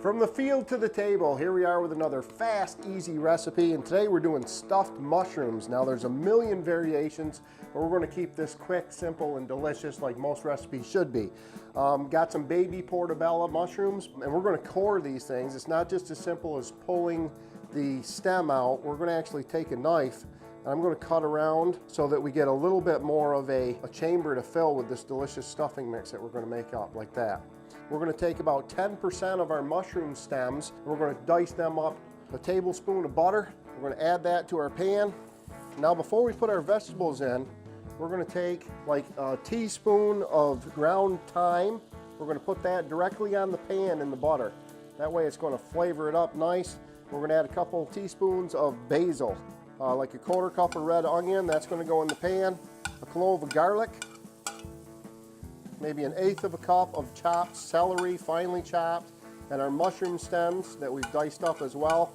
From the field to the table, here we are with another fast, easy recipe, and today we're doing stuffed mushrooms. Now there's a million variations, but we're going to keep this quick, simple, and delicious like most recipes should be. Got some baby portobello mushrooms, and we're going to core these things. It's not just as simple as pulling the stem out. We're going to actually take a knife, and I'm going to cut around so that we get a little bit more of a chamber to fill with this delicious stuffing mix that we're going to make up like that. We're going to take about 10% of our mushroom stems, and we're going to dice them up a tablespoon of butter. We're going to add that to our pan. Now before we put our vegetables in, we're going to take like a teaspoon of ground thyme. We're going to put that directly on the pan in the butter. That way it's going to flavor it up nice. We're going to add a couple teaspoons of basil, like a quarter cup of red onion. That's going to go in the pan. A clove of garlic. Maybe 1/8 of a cup of chopped celery, finely chopped, and our mushroom stems that we've diced up as well.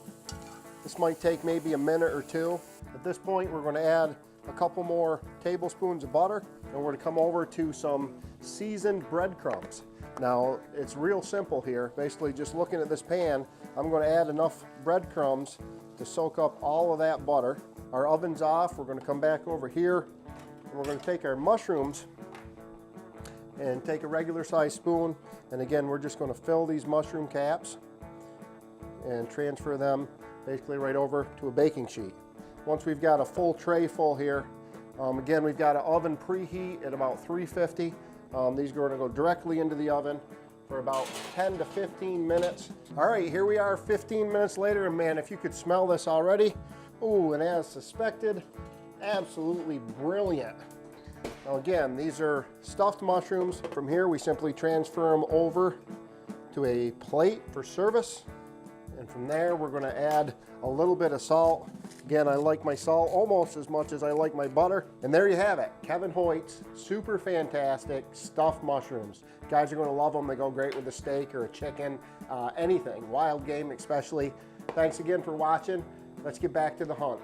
This might take maybe a minute or two. At this point, we're going to add a couple more tablespoons of butter, and we're going to come over to some seasoned breadcrumbs. Now, it's real simple here. Basically, just looking at this pan, I'm going to add enough breadcrumbs to soak up all of that butter. Our oven's off. We're going to come back over here, and we're going to take our mushrooms and take a regular size spoon, and again we're just going to fill these mushroom caps and transfer them basically right over to a baking sheet. Once we've got a full tray full here, again we've got an oven preheat at about 350. These are going to go directly into the oven for about 10 to 15 minutes. All right, here we are 15 minutes later, and man, if you could smell this already. Ooh, and as suspected, absolutely brilliant. Now again, these are stuffed mushrooms. From here, we simply transfer them over to a plate for service. And from there, we're going to add a little bit of salt. Again, I like my salt almost as much as I like my butter. And there you have it, Kevin Hoyt's super fantastic stuffed mushrooms. Guys are going to love them. They go great with a steak or a chicken, anything, wild game especially. Thanks again for watching. Let's get back to the hunt.